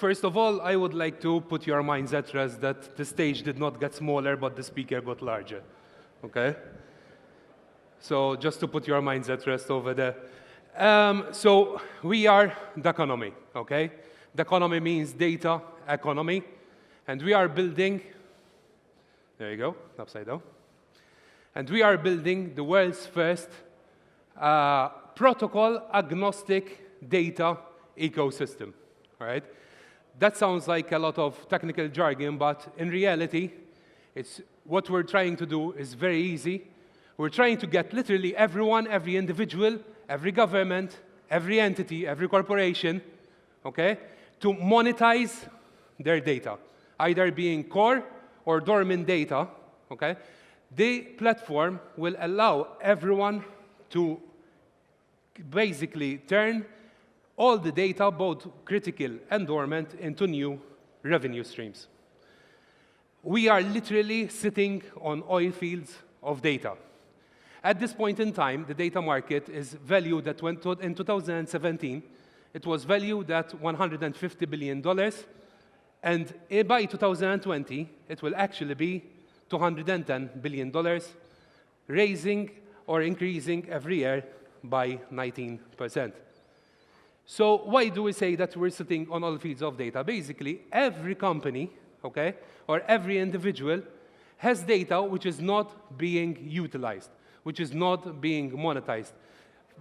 first of all, I would like to put your minds at rest that the stage did not get smaller, but the speaker got larger, okay? So just to put your minds at rest over there. So we are Daconomy, okay? Daconomy means data economy, and we are building, there you go, upside down. And we are building the world's first protocol-agnostic data ecosystem, all right? That sounds like a lot of technical jargon, but in reality, what we're trying to do is very easy. We're trying to get literally everyone, every individual, every government, every entity, every corporation, okay, to monetize their data, either being core or dormant data, okay? The platform will allow everyone to basically turn all the data, both critical and dormant, into new revenue streams. We are literally sitting on oil fields of data. At this point in time, the data market is valued at, in 2017, it was valued at $150 billion, and by 2020, it will actually be $210 billion, raising or increasing every year by 19%. So why do we say that we're sitting on all fields of data? Basically, every company, okay, or every individual has data which is not being utilized, which is not being monetized.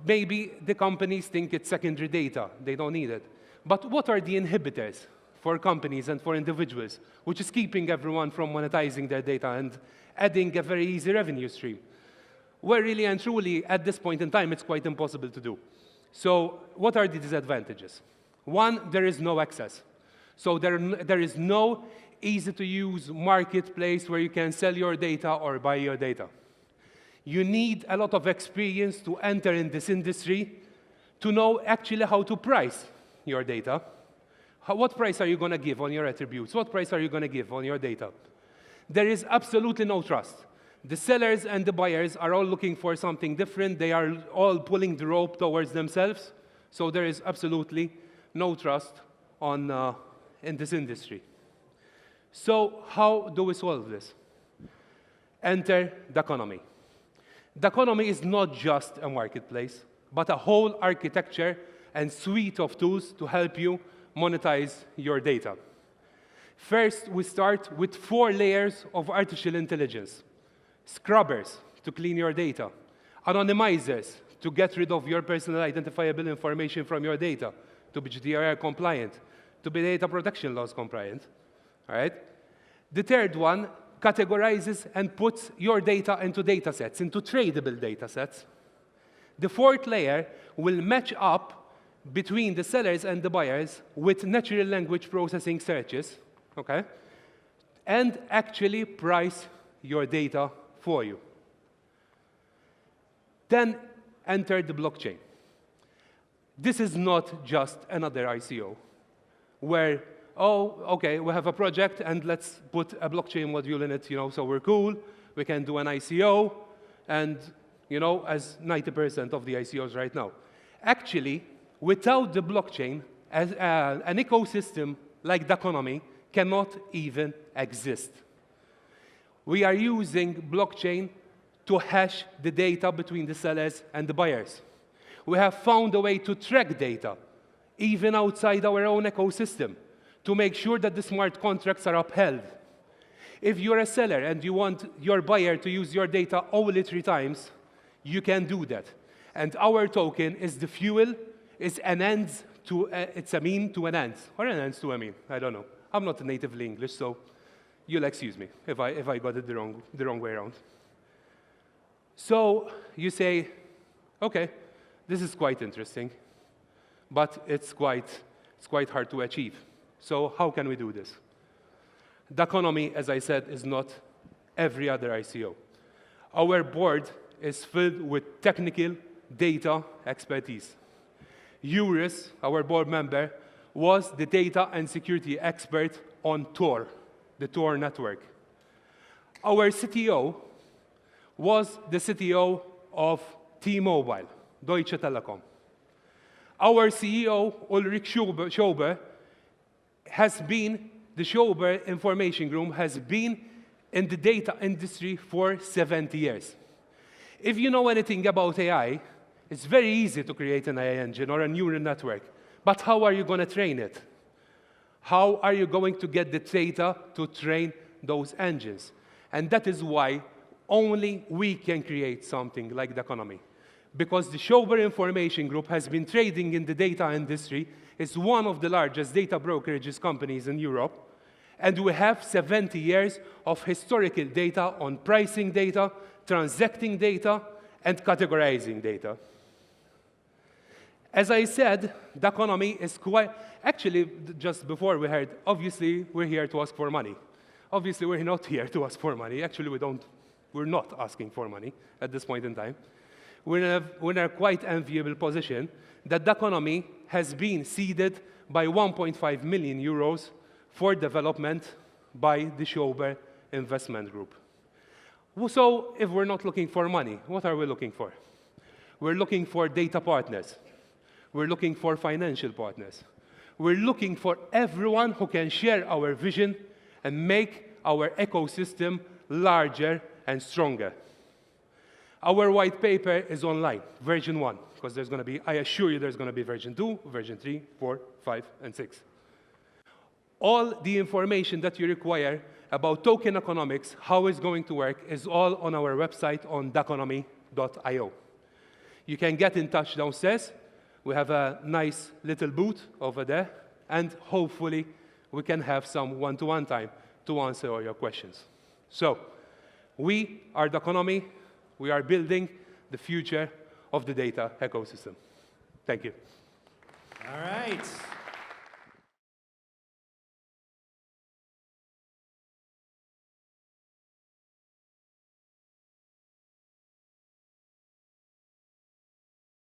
Maybe the companies think it's secondary data, they don't need it. But what are the inhibitors for companies and for individuals, which is keeping everyone from monetizing their data and adding a very easy revenue stream? Well, really and truly, at this point in time, it's quite impossible to do. So what are the disadvantages? One, there is no access. So there is no easy-to-use marketplace where you can sell your data or buy your data. You need a lot of experience to enter in this industry to know actually how to price your data. What price are you going to give on your attributes? What price are you going to give on your data? There is absolutely no trust. The sellers and the buyers are all looking for something different. They are all pulling the rope towards themselves. So there is absolutely no trust in this industry. So how do we solve this? Enter Daconomy. Daconomy is not just a marketplace, but a whole architecture and suite of tools to help you monetize your data. First, we start with 4 layers of artificial intelligence. Scrubbers to clean your data. Anonymizers to get rid of your personal identifiable information from your data, to be GDPR compliant, to be data protection laws compliant. All right? The third one categorizes and puts your data into data sets, into tradable data sets. The fourth layer will match up between the sellers and the buyers with natural language processing searches, okay? And actually price your data for you. Then enter the blockchain. This is not just another ICO where, oh, okay, we have a project and let's put a blockchain module in it, so we're cool, we can do an ICO, and, as 90% of the ICOs right now. Actually, without the blockchain, an ecosystem like Daconomy cannot even exist. We are using blockchain to hash the data between the sellers and the buyers. We have found a way to track data, even outside our own ecosystem, to make sure that the smart contracts are upheld. If you're a seller and you want your buyer to use your data only 3 times, you can do that. And our token is the fuel, it's a mean to an end, or an end to a mean, I don't know. I'm not natively English, so you'll excuse me if I got it the wrong way around. So you say, okay, this is quite interesting, but it's quite hard to achieve. So how can we do this? Daconomy, as I said, is not every other ICO. Our board is filled with technical data expertise. Eurus, our board member, was the data and security expert on Tor, the Tor network. Our CTO was the CTO of T-Mobile, Deutsche Telekom. Our CEO, Ulrich Schober, the Schober Information Group has been in the data industry for 70 years. If you know anything about AI, it's very easy to create an AI engine or a neural network. But how are you going to train it? How are you going to get the data to train those engines? And that is why only we can create something like Daconomy. Because the Schober Information Group has been trading in the data industry. It's one of the largest data brokerages companies in Europe. And we have 70 years of historical data on pricing data, transacting data, and categorizing data. As I said, Daconomy is quite... Actually, just before we heard, obviously, we're here to ask for money. Obviously, we're not here to ask for money. Actually, we're not asking for money at this point in time. We're in a quite enviable position that Daconomy has been seeded by 1.5 million euros for development by the Schober Investment Group. So if we're not looking for money, what are we looking for? We're looking for data partners. We're looking for financial partners. We're looking for everyone who can share our vision and make our ecosystem larger and stronger. Our white paper is online, version 1, because there's going to be, I assure you there's going to be version 2, version 3, 4, 5, and 6. All the information that you require about token economics, how it's going to work, is all on our website on daconomy.io. You can get in touch downstairs. We have a nice little booth over there, and hopefully we can have some one-to-one time to answer all your questions. So, we are Daconomy. We are building the future of the data ecosystem. Thank you. All right.